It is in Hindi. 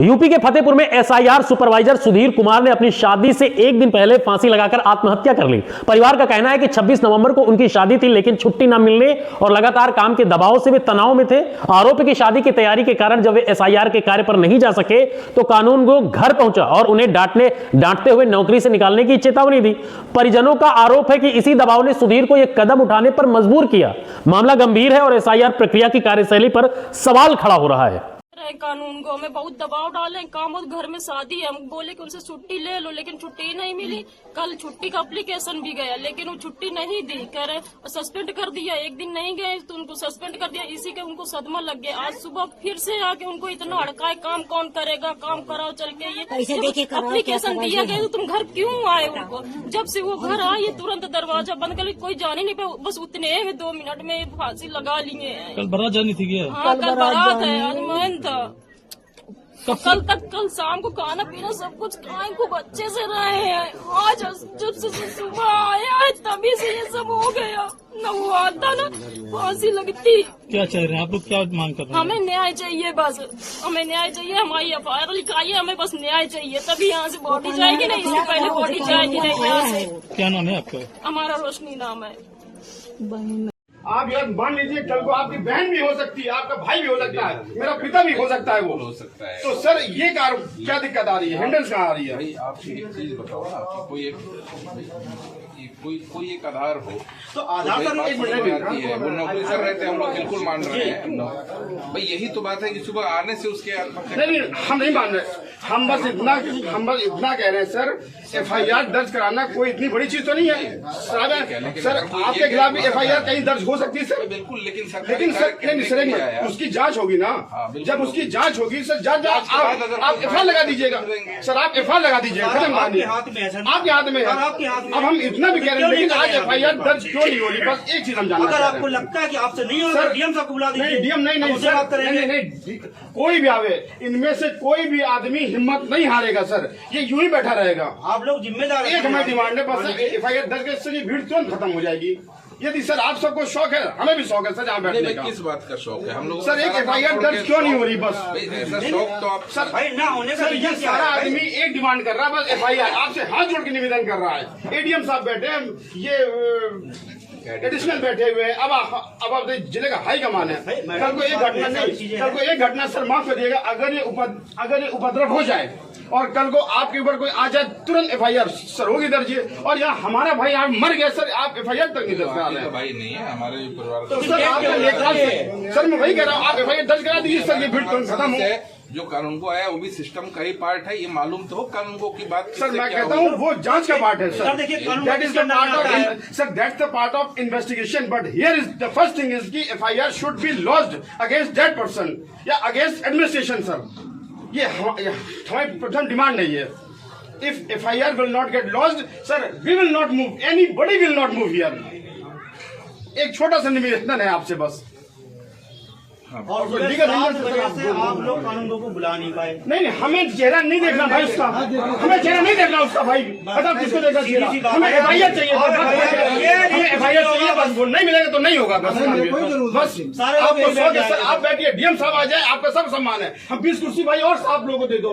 यूपी के फतेहपुर में एसआईआर सुपरवाइजर सुधीर कुमार ने अपनी शादी से एक दिन पहले फांसी लगाकर आत्महत्या कर ली। परिवार का कहना है कि 26 नवंबर को उनकी शादी थी, लेकिन छुट्टी न मिलने और लगातार काम के दबाव से वे तनाव में थे। आरोपी की शादी की तैयारी के कारण जब वे एसआईआर के कार्य पर नहीं जा सके तो कानून को घर पहुंचा और उन्हें डांटते हुए नौकरी से निकालने की चेतावनी दी। परिजनों का आरोप है कि इसी दबाव ने सुधीर को यह कदम उठाने पर मजबूर किया। मामला गंभीर है और एसआईआर प्रक्रिया की कार्यशैली पर सवाल खड़ा हो रहा है। कानून को हमें बहुत दबाव डाले, काम और घर में शादी है, हम बोले कि उनसे छुट्टी ले लो, लेकिन छुट्टी नहीं मिली। कल छुट्टी का एप्लीकेशन भी गया, लेकिन वो छुट्टी नहीं दी, कह रहे सस्पेंड कर दिया। एक दिन नहीं गए तो उनको सस्पेंड कर दिया। इसी के उनको सदमा लग गया। आज सुबह फिर से आके उनको इतना हड़काए, काम कौन करेगा, काम कराओ चल के। ये एप्लीकेशन दिया गया तो तुम घर क्यों आए? उनको जब से वो घर आए तुरंत दरवाजा बंद कर, कोई जाने नहीं पाया। बस उतने में 2 मिनट में फांसी लगा लिए। कल बारात जानी थी क्या? हाँ, कल बारात है, आज मैन था। कल शाम को खाना पीना सब कुछ खाए, खूब अच्छे से रहे हैं। आज जब से सुबह आया है तभी से ये सब हो गया। न वो आता ना फांसी लगती। क्या चाह रहे हैं आप लोग, क्या मांग कर रहे हैं? हमें न्याय चाहिए, बस हमें न्याय चाहिए। हमारी एफआईआर लिखाई है, हमें बस न्याय चाहिए, तभी यहाँ से बॉडी जाएगी। नहीं इससे पहले बॉडी जाएगी नहीं यहाँ से। क्या नाम है आपका? हमारा रोशनी नाम है। आप यार मान लीजिए कल को आपकी बहन भी हो सकती है, आपका भाई भी हो सकता है, मेरा पिता भी हो सकता है, वो हो सकता है। तो सर ये क्या दिक्कत आ रही है, हिंड्रेंस कहाँ आ रही है? भाई आप एक चीज बताओ ना, कोई एक आधार हो तो आधार सर एक मिनट आती है, वो नौकरी कर रहे थे, हम लोग बिल्कुल मान रहे हैं भाई। यही तो बात है कि सुबह आने से उसके नहीं, हम नहीं मान रहे। हम बस इतना कह रहे हैं सर, एफआईआर दर्ज कराना कोई इतनी बड़ी चीज तो नहीं है सर। आपके खिलाफ भी एफआईआर कहीं दर्ज हो सकती है सर। बिल्कुल, लेकिन सर उसकी जांच होगी ना। जब उसकी जांच होगी सर, आप एफआईआर लगा दीजिएगा सर, आप एफआईआर लगा दीजिएगा, खत्म कहानी। आपके हाथ में है। अब हम इतना भी कह रहे हैं, लेकिन आज एफआईआर दर्ज क्यों नहीं हो रही? बस एक चीज हम जानना अगर आपको लगता है कि आपसे नहीं होगा, डीएम साहब को बुला दीजिए। नहीं, डीएम नहीं सर, नहीं, कोई भी आवे, इनमें से कोई भी आदमी हिम्मत नहीं हारेगा सर। ये यूं ही बैठा रहेगा। आप लोग जिम्मेदार एक हमारी डिमांड है, बस एफआईआर दर्ज करने से ये भीड़ तुरंत खत्म हो जाएगी। यदि सर आप सबको शौक है, हमें भी शौक है सर यहाँ बैठने का। किस बात का शौक है हम लोग? सर एक एफआईआर दर्ज क्यों नहीं हो रही? बस ऐसा शौक तो आप सर भाई ना होने का सर, ये सारा आदमी एक डिमांड कर रहा है, बस एफआईआर। आपसे हाथ जोड़ के निवेदन कर रहा है। एडीएम साहब बैठे हैं, ये एडिशनल बैठे हुए हैं। अब आप जिले का हाई कमान है। कल को एक घटना सर माफ करिएगा, अगर ये उपद्रव हो जाए और कल को आपके ऊपर कोई आ जाए, तुरंत एफआईआर सर होगी दर्ज। और यहाँ हमारा भाई यहाँ मर गया सर, आप एफआईआर तक नहीं दर्ज करा रहे हैं। भाई नहीं है हमारे परिवार तो सर आपका लेकर सर मैं वही कह रहा हूँ, आप एफआईआर दर्ज करा दीजिए सर, ये भीड़ तुरंत खत्म हो। जो कानून को आया वो भी सिस्टम का ही पार्ट है, ये मालूम तो हो कानून को की बात। सर मैं कहता हूँ वो जांच का पार्ट है सर। देखिए that is the part of sir, that's the part of investigation. But here is the first thing is की FIR should be lodged against that person या अगेंस्ट एडमिनिस्ट्रेशन सर। ये हमारी प्रथम डिमांड नहीं है। If FIR will not get lodged sir, we will not move, anybody will not move here. एक छोटा सा निवेदन है आपसे बस। और आप लोग कानूनों को बुला नहीं पाए। नहीं, हमें चेहरा नहीं देखना भाई उसका, हमें चेहरा नहीं देखना उसका भाई। बताओ किसको देखना चेहरा? हमें एफआईआर चाहिए, हमें एफआईआर चाहिए बस। वो नहीं मिलेगा तो नहीं होगा बस। आपको शौक है सर, आप बैठिए, डीएम साहब आ जाए, आपका सब सम्मान है। हम 20 कुर्सी भाई और साहब लोगों को दे दो।